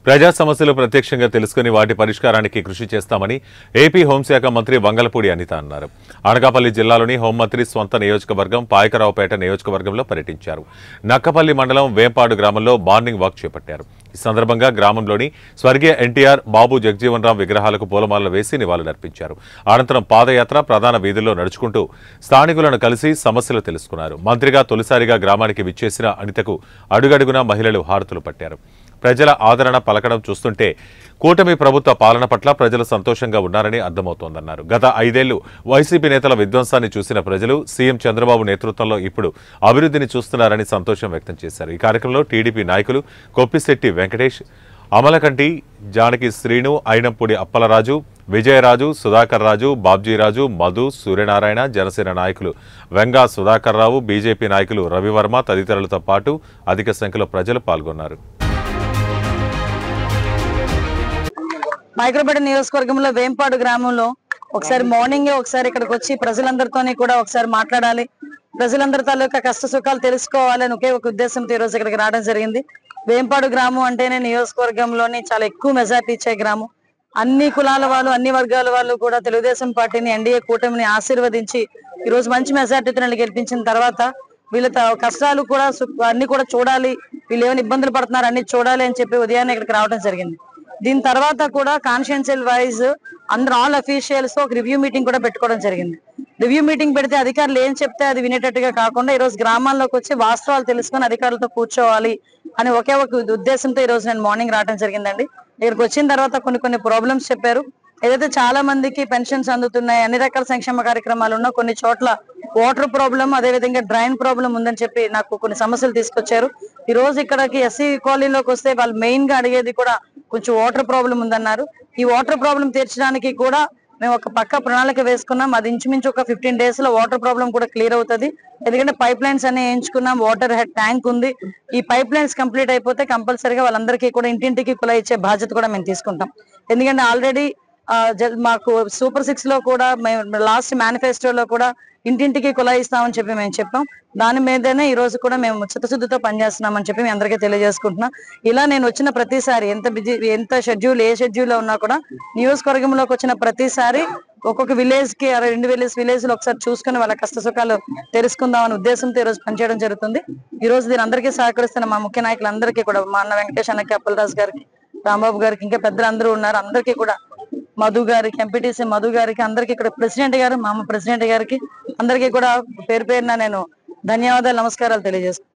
ప్రజా సమస్యలు ప్రత్యక్షంగా తెలుసుకుని వాటి పరిష్కారానికి కృషి చేస్తామని ఏపీ హోంశాఖ మంత్రి వంగలపూడి అనిత అన్నారు. అనకాపల్లి జిల్లాలోని హోంమంత్రి స్వంత నియోజకవర్గం పాయకరావుపేట నియోజకవర్గంలో పర్యటించారు. నక్కపల్లి మండలం వేంపాడు గ్రామంలో మార్నింగ్ వాక్ చేపట్టారు. ఈ సందర్భంగా గ్రామంలోని స్వర్గీయ ఎన్టీఆర్, బాబు జగజీవన్ రామ్ విగ్రహాలకు పూలమాలలు వేసి నివాళులర్పించారు. అనంతరం పాదయాత్ర ప్రధాన వీధుల్లో నడుచుకుంటూ స్థానికులను కలిసి సమస్యలు తెలుసుకున్నారు. మంత్రిగా తొలిసారిగా గ్రామానికి విచ్చేసిన అనితకు అడుగడుగునా మహిళలు హారతులు పట్టారు. ప్రజల ఆదరణ పలకడం చూస్తుంటే కూటమి ప్రభుత్వ పాలన పట్ల ప్రజలు సంతోషంగా ఉన్నారని అర్థమవుతోందన్నారు. గత 5 ఏళ్లు వైసీపీ నేతల విధ్వంసాన్ని చూసిన ప్రజలు సీఎం చంద్రబాబు నేతృత్వంలో ఇప్పుడు అభివృద్ధిని చూస్తున్నారని సంతోషం వ్యక్తం చేశారు. ఈ కార్యక్రమంలో టీడీపీ నాయకులు కొప్పిశెట్టి వెంకటేష్, అమలకంటి జానకి శ్రీను, అయినంపూడి అప్పలరాజు, విజయరాజు, సుధాకర్ రాజు, బాబ్జీరాజు, మధు, సూర్యనారాయణ, జనసేన నాయకులు వెంగా సుధాకర్ రావు, బీజేపీ నాయకులు రవివర్మ తదితరులతో పాటు అధిక సంఖ్యలో ప్రజలు పాల్గొన్నారు. మైక్రోపేట నియోజకవర్గంలో వేంపాడు గ్రామంలో ఒకసారి మార్నింగ్ ఇక్కడికి వచ్చి ప్రజలందరితోని కూడా ఒకసారి మాట్లాడాలి, ప్రజలందరి తాలూకా కష్ట సుఖాలు తెలుసుకోవాలని ఒకే ఒక ఉద్దేశంతో ఈ రోజు ఇక్కడికి రావడం జరిగింది. వేంపాడు గ్రామం అంటేనే నియోజకవర్గంలోని చాలా ఎక్కువ మెజార్టీ ఇచ్చే గ్రామం. అన్ని కులాల వాళ్ళు, అన్ని వర్గాల వాళ్ళు కూడా తెలుగుదేశం పార్టీని, ఎన్డీఏ కూటమిని ఆశీర్వదించి ఈ రోజు మంచి మెజార్టీతో గెలిపించిన తర్వాత వీళ్ళ కష్టాలు కూడా అన్ని కూడా చూడాలి, వీళ్ళు ఏమైనా ఇబ్బందులు పడుతున్నారు అన్ని చూడాలి అని చెప్పి ఉదయాన్నే ఇక్కడికి రావడం జరిగింది. దీని తర్వాత కూడా కాన్స్టిట్యుయెన్షియల్ వైజ్ అందరూ ఆల్ అఫీషియల్స్ తో ఒక రివ్యూ మీటింగ్ కూడా పెట్టుకోవడం జరిగింది. రివ్యూ మీటింగ్ పెడితే అధికారులు ఏం చెప్తే అది వినేటట్టుగా కాకుండా ఈ రోజు గ్రామాల్లోకి వచ్చి వాస్తవాలు తెలుసుకొని అధికారులతో కూర్చోవాలి అని ఒకే ఒక ఉద్దేశంతో ఈ రోజు నేను మార్నింగ్ రావడం జరిగిందండి. ఇక్కడికి వచ్చిన తర్వాత కొన్ని ప్రాబ్లమ్స్ చెప్పారు. ఏదైతే చాలా మందికి పెన్షన్స్ అందుతున్నాయి, అన్ని రకాల సంక్షేమ కార్యక్రమాలు ఉన్నా కొన్ని చోట్ల వాటర్ ప్రాబ్లం, అదేవిధంగా డ్రైన్ ప్రాబ్లం ఉందని చెప్పి నాకు కొన్ని సమస్యలు తీసుకొచ్చారు. ఈ రోజు ఇక్కడికి ఎస్సీ కాలనీలోకి వస్తే వాళ్ళు మెయిన్ గా అడిగేది కూడా కొంచెం వాటర్ ప్రాబ్లం ఉందన్నారు. ఈ వాటర్ ప్రాబ్లం తీర్చడానికి కూడా మేము ఒక పక్క ప్రణాళిక వేసుకున్నాం. అది ఇంచుమించు ఒక 15 days లో వాటర్ ప్రాబ్లం కూడా క్లియర్ అవుతుంది. ఎందుకంటే పైప్ లైన్స్ అన్ని వేయించుకున్నాం, వాటర్ హెడ్ ట్యాంక్ ఉంది. ఈ పైప్ లైన్స్ కంప్లీట్ అయిపోతే కంపల్సరీగా వాళ్ళందరికీ కూడా ఇంటింటికి కుళాయి ఇచ్చే బాధ్యత కూడా మేము తీసుకుంటాం. ఎందుకంటే ఆల్రెడీ మాకు సూపర్ 6 లో కూడా మేము లాస్ట్ మేనిఫెస్టోలో కూడా ఇంటింటికి కుళాయి ఇస్తామని చెప్పి మేము చెప్పాం. దాని మీదనే ఈ రోజు కూడా మేము చిత్తశుద్ధితో పనిచేస్తున్నామని చెప్పి మీ అందరికీ తెలియజేసుకుంటున్నాం. ఇలా నేను వచ్చిన ప్రతిసారి ఎంత షెడ్యూల్ ఏ షెడ్యూల్ లో ఉన్నా కూడా నియోజకవర్గంలోకి వచ్చిన ప్రతిసారి ఒక్కొక్క విలేజ్ కి 2 విలేజ్ లో ఒకసారి చూసుకుని వాళ్ళ కష్ట సుఖాలు తెలుసుకుందామనే ఉద్దేశంతో ఈ రోజు పనిచేయడం జరుగుతుంది. ఈ రోజు దీని అందరికీ సహకరిస్తున్న మా ముఖ్య నాయకులందరికీ కూడా, మా అన్న వెంకటేష్ అన్నకి, అప్పలరాజు గారికి, రాంబాబు గారికి, ఇంకా పెద్దలు అందరూ ఉన్నారు, అందరికీ కూడా, మధు గారికి, ఎంపీటీసీ మధు గారికి, అందరికీ కూడా, ప్రెసిడెంట్ గారు, మా అమ్మ ప్రెసిడెంట్ గారికి అందరికీ కూడా పేరు పేరున నేను ధన్యవాదాలు, నమస్కారాలు తెలియజేస్తాను.